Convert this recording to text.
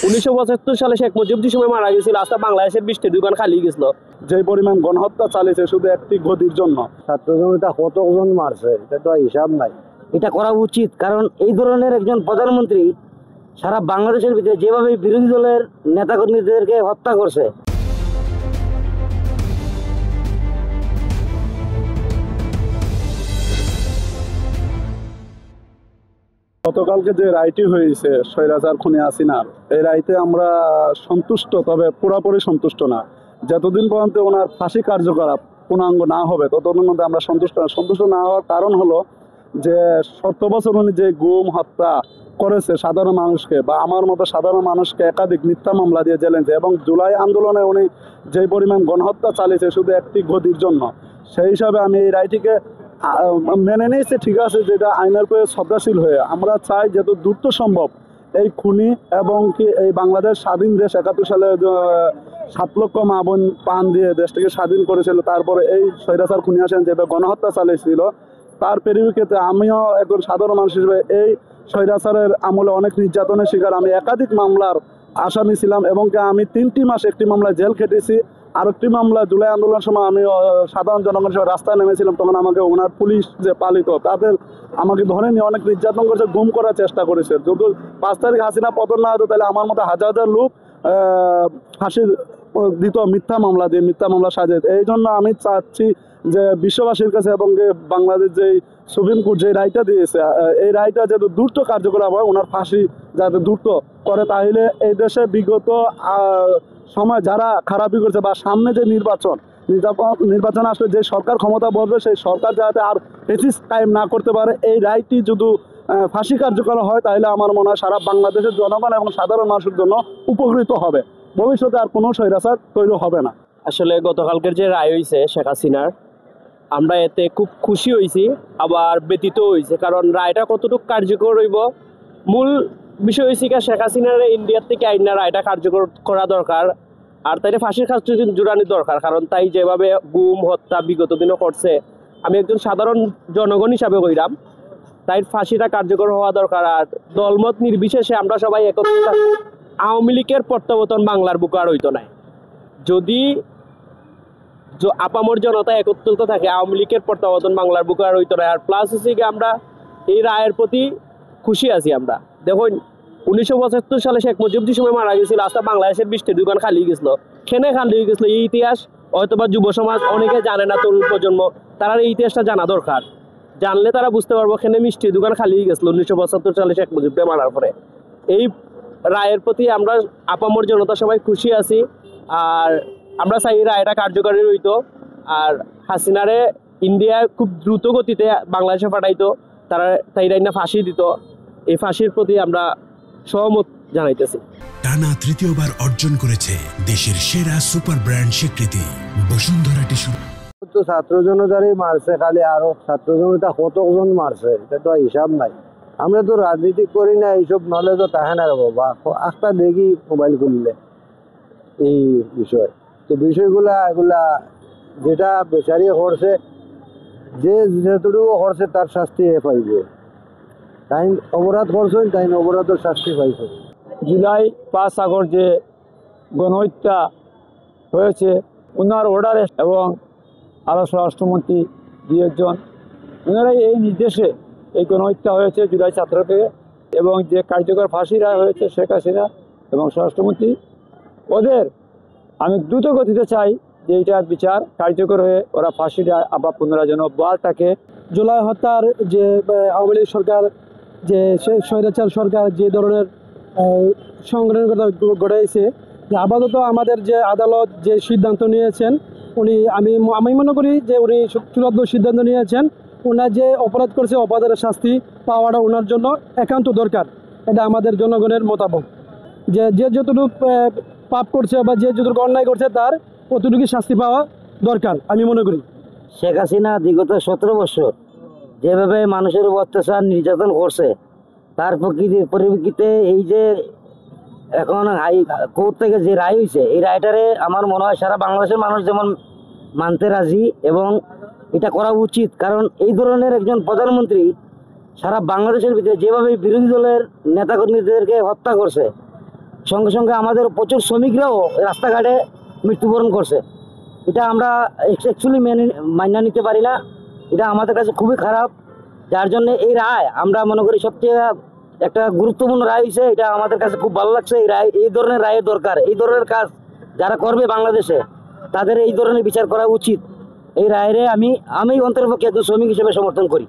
1975 সালে শেখ মুজিব যে সময় মারা গেছিল, আজকে বাংলাদেশের 20টি দোকান খালি গেছিল। যে পরিমাণ গণহত্যা চালিয়েছে শুধু একটি গদির জন্য। ছাত্র জনতা কতজন মারছে এটা তো হিসাব নাই। এটা করা উচিত, কারণ এই ধরনের একজন প্রধানমন্ত্রী সারা বাংলাদেশের ভিতরে যেভাবে বিরোধী দলের নেতাকর্মীদেরকে হত্যা করছে। গতকালকে যে রায়টি হয়েছে স্বৈরাচার খুনি হাসিনার, এই রায়তে আমরা সন্তুষ্ট, তবে পুরোপুরি সন্তুষ্ট না। যতদিন পর্যন্ত ওনার ফাঁসি কার্যকর পূর্ণাঙ্গ না হবে ততদিন মধ্যে আমরা সন্তুষ্ট না হওয়ার কারণ হলো যে 7 বছর উনি যে গুম হত্যা করেছে সাধারণ মানুষকে বা আমার মতো সাধারণ মানুষকে একাধিক মিথ্যা মামলা দিয়ে জেলেছে, এবং জুলাই আন্দোলনে উনি যে পরিমাণ গণহত্যা চালিয়েছে শুধু একটি গদির জন্য। সেই হিসাবে আমি এই রায়টিকে মেনে নিয়েছে, ঠিক আছে, যেটা আইনের প্রতি শ্রদ্ধাশীল হয়ে আমরা চাই যত দ্রুত সম্ভব এই খুনি এবং কি এই বাংলাদেশ স্বাধীন দেশ 71 সালে 7 লক্ষ মা বোন প্রাণ দিয়ে দেশটাকে স্বাধীন করেছিল, তারপরে এই স্বৈরাচার খুনি হাসিনা যেভাবে গণহত্যা চালিয়েছিল তার পরিপ্রেক্ষিতে আমিও একজন সাধারণ মানুষ হিসেবে এই স্বৈরাচারের আমলে অনেক নির্যাতনের শিকার। আমি একাধিক মামলার আসামি ছিলাম এবং আমি 3টি মাস একটি মামলায় জেল খেটেছি। আরেকটি মামলা জুলাই আন্দোলনের সময় আমি সাধারণ জনগণের সঙ্গে রাস্তায় নেমেছিলাম, তখন আমাকে ওনার পুলিশ যে পালিত তাদের আমাকে ধরে নিয়ে অনেক নির্যাতন করেছে, গুম করার চেষ্টা করেছে। যদি 5 তারিখ হাসিনা পতন না হতো তাহলে আমার মতো হাজার হাজার লোক ফাঁসির দিত মিথ্যা মামলা দিয়ে, মিথ্যা মামলা সাজিয়ে। এই জন্য আমি চাচ্ছি যে বিশ্ববাসীর কাছে এবং বাংলাদেশ যেই সুপ্রিম কোর্ট যে রায়টা দিয়েছে এই রায়টা যাতে দ্রুত কার্যকর হয়, ওনার ফাঁসি যাতে দ্রুত করে, তাহলে এই দেশে বিগত সময় যারা খারাপই করছে বা সামনে যে নির্বাচন আসলে যে সরকার ক্ষমতা বসবে সেই সরকার যাতে আর ফ্যাসিস্ট কায়েম না করতে পারে, এই রায়টি যদি ফাঁসি কার্যকর হয় তাহলে আমার মনে হয় সারা বাংলাদেশের জনগণ এবং সাধারণ মানুষের জন্য উপকৃত হবে। ভবিষ্যতে আর কোনো স্বৈরাচার তৈরি হবে না। আসলে গতকালকের যে রায় হয়েছে শেখ হাসিনার, আমরা এতে খুব খুশি হয়েছি, আবার ব্যতীত হয়েছে। কারণ রায়টা কতটুকু কার্যকর হইব, মূল বিষয় হয়েছে শেখ হাসিনার ইন্ডিয়ার থেকে আইনা রায়টা কার্যকর করা দরকার, আর তাই ফাঁসির কাজ জোরানি দরকার। কারণ তাই যেভাবে গুম হত্যা বিগত দিনও করছে, আমি একজন সাধারণ জনগণ হিসাবে কইরাম তাই ফাঁসিটা কার্যকর হওয়া দরকার। আর দলমত নির্বিশেষে আমরা সবাই একত্রিত থাকি। আওয়ামী লীগের প্রত্যাবর্তন বাংলার বুকে আর হইতো নাই যদি আপামর জনতা একত্রিত থাকে। আওয়ামী লীগের প্রত্যাবর্তন বাংলার বুকে আর হইতো না। আর প্লাস হচ্ছে কি আমরা এই রায়ের প্রতি খুশি আছি। আমরা দেখুন 1975 সালে শেখ মুজিব যে সময় মারা গেছিল, আজকে বাংলাদেশের 20টি দোকান খালি গেছিল। খেনে খালি গেছিল। এই ইতিহাস হয়তোবা যুব সমাজ অনেকে জানে না, তরুণ প্রজন্ম তারা এই ইতিহাসটা জানা দরকার। জানলে তারা বুঝতে পারবো খেনে মিষ্টি দোকান খালি গেছিল 1975 সালে শেখ মুজিবকে মারার পরে। এই রায়ের প্রতি আমরা আপামর জনতা সবাই খুশি আছি। আর আমরা চাই এই রায়টা কার্যকরী হইতো, আর হাসিনারে ইন্ডিয়া খুব দ্রুত গতিতে বাংলাদেশে পাঠাইতো, তারা তাই না ফাঁসি দিত। এই ফাঁসির প্রতি আমরা সহমত জানাইতেছি। টানা তৃতীয়বার অর্জন করেছে দেশের সেরা সুপার ব্র্যান্ড স্বীকৃতি বসুন্ধরা টিস্যু। তো ছাত্র জনতারই মারছে খালি, আরো ছাত্র জনতা কতজন মারছে এটা তো হিসাব নাই। আমরা তো রাজনীতি করি না, এইসব নলে তো তাহে না রে বাবা। একটা দেখি মোবাইল খুললে এই বিষয়, তো বিষয়গুলা এগুলা যেটা বেচারি করছে, যে যেটুকু করছে তার শাস্তি পাইবে। তাই অপরাধ করছেন, তাই অপরাধের শাস্তি পাইছে। জুলাই 5 আগস্ট যে গণহত্যা হয়েছে ওনার অর্ডারে এবং আরও স্বরাষ্ট্রমন্ত্রী 2 জন ওনারাই এই নির্দেশে এই গণহত্যা হয়েছে জুলাই 17 থেকে, এবং যে কার্যকর ফাঁসি রায় হয়েছে শেখ হাসিনা এবং স্বরাষ্ট্রমন্ত্রী ওদের আমি দ্রুত গতিতে চাই যে এইটার বিচার কার্যকর হয়ে ওরা ফাঁসি রায় আবার পুনরায় যেন বহাল থাকে। জুলাই হত্যার যে আওয়ামী লীগ সরকার, যে স্বৈরাচার সরকার যে ধরনের সংগঠনের কথা গড়াইছে, যে আপাতত আমাদের যে আদালত যে সিদ্ধান্ত নিয়েছেন আমি মনে করি যে উনি চূড়ান্ত সিদ্ধান্ত নিয়েছেন। ওনার যে অপরাধ করছে অপরাধের শাস্তি পাওয়াটা ওনার জন্য একান্ত দরকার। এটা আমাদের জনগণের মতামত যে যতটুকু পাপ করছে বা যে যতটুকু অন্যায় করছে তার অতটুকু শাস্তি পাওয়া দরকার আমি মনে করি। শেখ হাসিনা বিগত 17 বছর যেভাবে মানুষের উপর অত্যাচার নির্যাতন করছে, তার পরিপ্রেক্ষিতে এই যে এখন কোর্ট থেকে যে রায় হয়েছে, এই রায়টারে আমার মনে হয় সারা বাংলাদেশের মানুষ যেমন মানতে রাজি এবং এটা করা উচিত। কারণ এই ধরনের একজন প্রধানমন্ত্রী সারা বাংলাদেশের ভিতরে যেভাবে বিরোধী দলের নেতাকর্মীদেরকে হত্যা করছে, সঙ্গে সঙ্গে আমাদের প্রচুর শ্রমিকরাও রাস্তাঘাটে মৃত্যুবরণ করছে। এটা আমরা অ্যাকচুয়ালি মাইনা নিতে পারি না, এটা আমাদের কাছে খুবই খারাপ। যার জন্য এই রায় আমরা মনে করি সবচেয়ে একটা গুরুত্বপূর্ণ রায় হয়েছে, এটা আমাদের কাছে খুব ভালো লাগছে। এই রায়, এই ধরনের রায়ের দরকার, এই ধরনের কাজ যারা করবে বাংলাদেশে তাদের এই ধরনের বিচার করা উচিত। এই রায়ের আমি অন্তরপক্ষে একজন শ্রমিক হিসেবে সমর্থন করি।